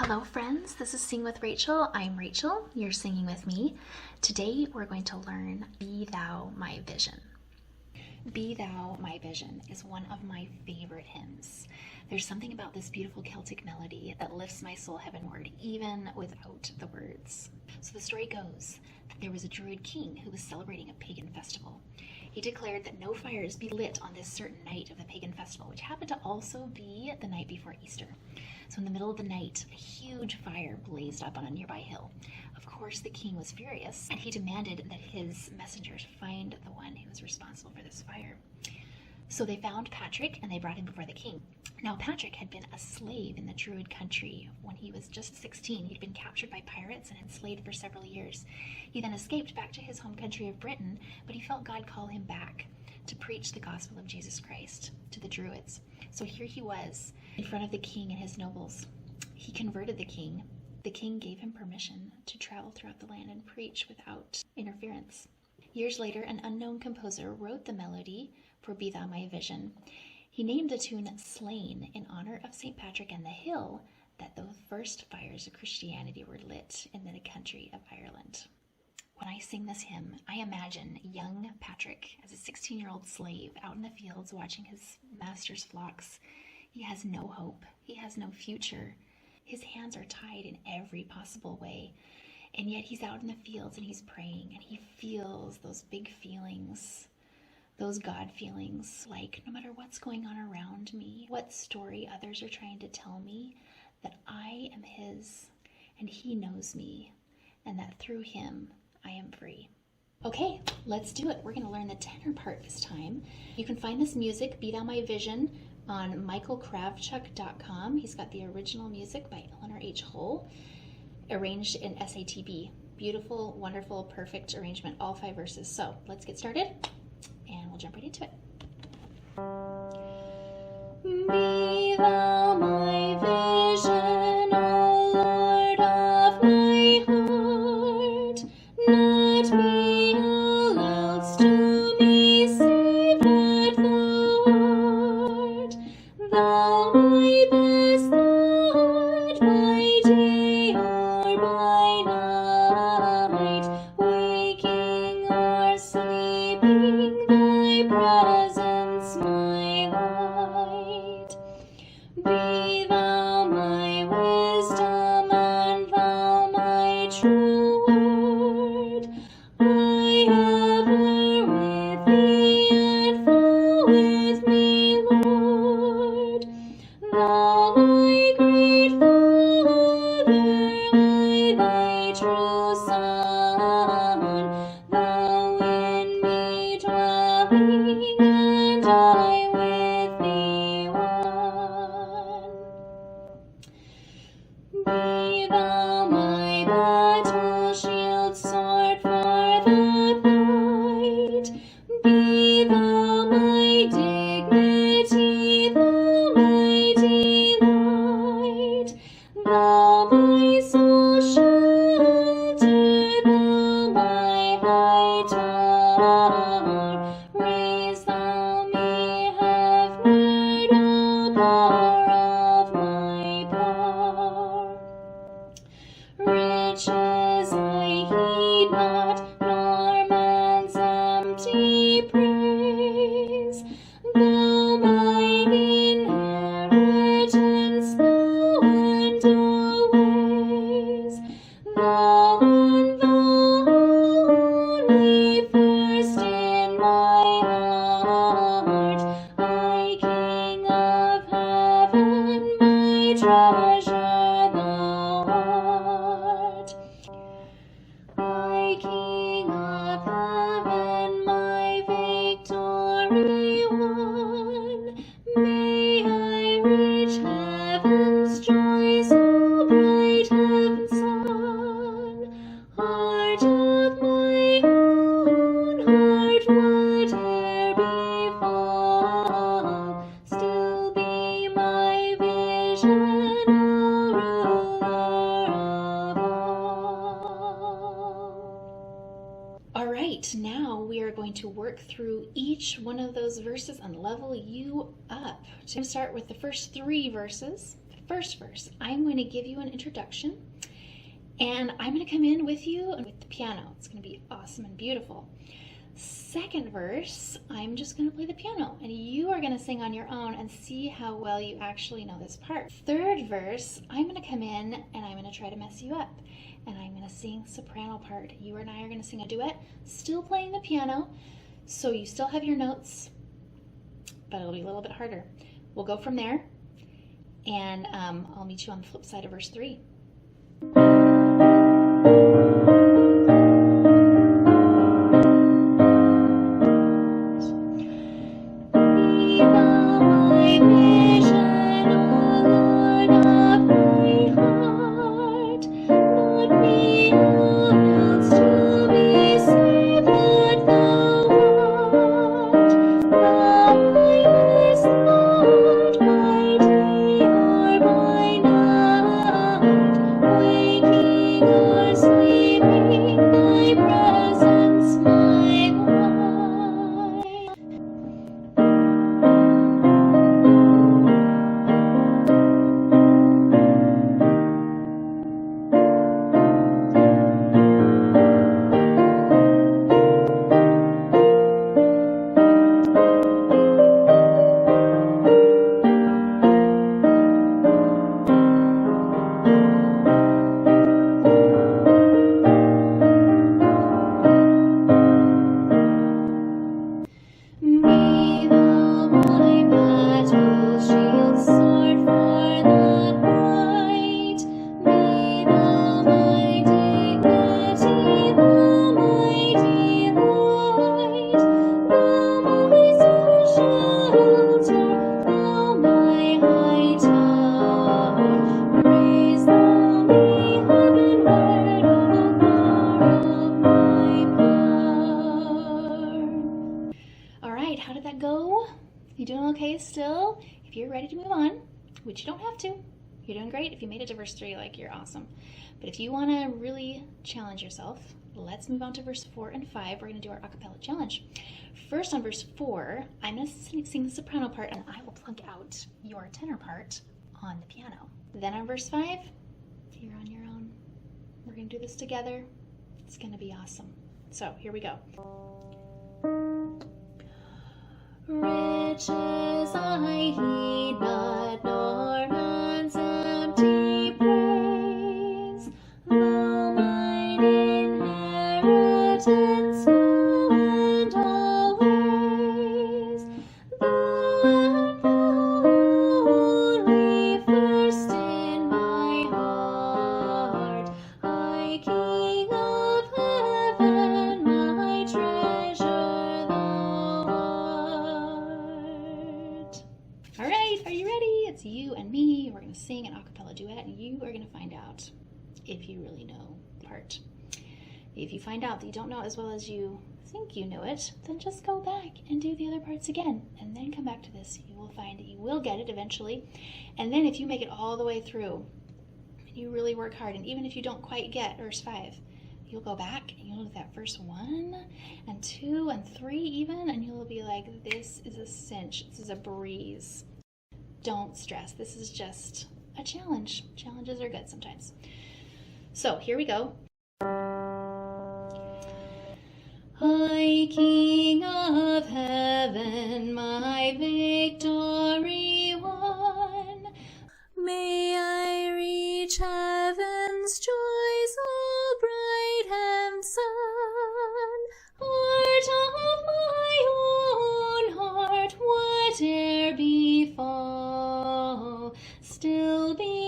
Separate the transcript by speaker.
Speaker 1: Hello friends, this is Sing with Rachel. I'm Rachel, you're singing with me. Today we're going to learn Be Thou My Vision. Be Thou My Vision is one of my favorite hymns. There's something about this beautiful Celtic melody that lifts my soul heavenward, even without the words. So the story goes that there was a Druid king who was celebrating a pagan festival. He declared that no fires be lit on this certain night of the pagan festival, which happened to also be the night before Easter. So in the middle of the night, a huge fire blazed up on a nearby hill. Of course, the king was furious, and he demanded that his messengers find the one who was responsible for this fire. So they found Patrick, and they brought him before the king. Now, Patrick had been a slave in the Druid country when he was just 16. He'd been captured by pirates and enslaved for several years. He then escaped back to his home country of Britain, but he felt God call him back to preach the gospel of Jesus Christ to the Druids. So here he was in front of the king and his nobles. He converted the king. The king gave him permission to travel throughout the land and preach without interference. Years later, an unknown composer wrote the melody for Be Thou My Vision. He named the tune Slain in honor of St. Patrick and the hill that the first fires of Christianity were lit in the country of Ireland. When I sing this hymn, I imagine young Patrick as a 16-year-old slave out in the fields watching his master's flocks. He has no hope. He has no future. His hands are tied in every possible way. And yet he's out in the fields and he's praying and he feels those big feelings, those God feelings, like no matter what's going on around me, what story others are trying to tell me, that I am his and he knows me and that through him I am free. Okay, let's do it. We're going to learn the tenor part this time. You can find this music, Be Thou My Vision, on michaelkravchuk.com. He's got the original music by Eleanor H. Hull, arranged in SATB. Beautiful, wonderful, perfect arrangement, all 5 verses. So let's get started, and we'll jump right into it. Be thou my vision, O Lord of my heart, not me who else to me save that thou art. Thou my best, thou art by day or by night, waking or sleeping, thy presence my light. Be thou my wisdom and thou my true word. I ever with thee and thou with me, Lord. Thou my great Father, I thy true Son. Thou in me dwelling and I with thee one. Be thou my battle shield, sword for the fight. Be thou my dignity, thou my delight. Thou my soul shelter, thou my high tower. Raise thou me heavenward, O power of my power. Riches I heed not, nor man's empty praise. Thou mine inheritance, thou and always. Thou and thou only first in my heart. I, King of heaven, my treasure thou art. I, King of heaven, my victory won. May I reach heaven's joy, so bright heaven's sun. Heart of my own heart, whate'er befall, still be my vision, O ruler of all. All right, now we are going to work through each one of those verses and level you up. So I'm going to start with the first 3 verses. first verse, I'm going to give you an introduction, and I'm going to come in with you and with the piano. It's going to be awesome and beautiful. Second verse, I'm just going to play the piano, and you are going to sing on your own and see how well you actually know this part. Third verse, I'm going to come in and I'm going to try to mess you up, and I'm going to sing soprano part. You and I are going to sing a duet, still playing the piano, so you still have your notes, but it'll be a little bit harder. We'll go from there, and I'll meet you on the flip side of verse 3. How did that go? You doing okay still? If you're ready to move on, which you don't have to, you're doing great. If you made it to verse 3, like, you're awesome. But if you want to really challenge yourself, let's move on to verse 4 and 5. We're going to do our a cappella challenge. First, on verse 4, I'm going to sing the soprano part, and I will plunk out your tenor part on the piano. Then on verse 5, you're on your own. We're going to do this together. It's going to be awesome. So here we go. Riches I heed not, nor hands empty praise, though mine inheritance now and always, thou art only first in my heart, High King of heaven, my treasure thou art. All right, are you ready? It's you and me. We're going to sing an a cappella duet, and you are going to find out if you really know the part. If you find out that you don't know it as well as you think you know it, then just go back and do the other parts again, and then come back to this. You will find that you will get it eventually. And then if you make it all the way through, and you really work hard, and even if you don't quite get verse 5, you'll go back and you'll look at that verse 1 and 2 and 3 even, and you'll be like, this is a cinch. This is a breeze. Don't stress. This is just a challenge. Challenges are good sometimes. So here we go. High King of heaven, my victory won, may I reach heaven's joys, all bright and sun. Heart of my own heart, whate'er befall, still be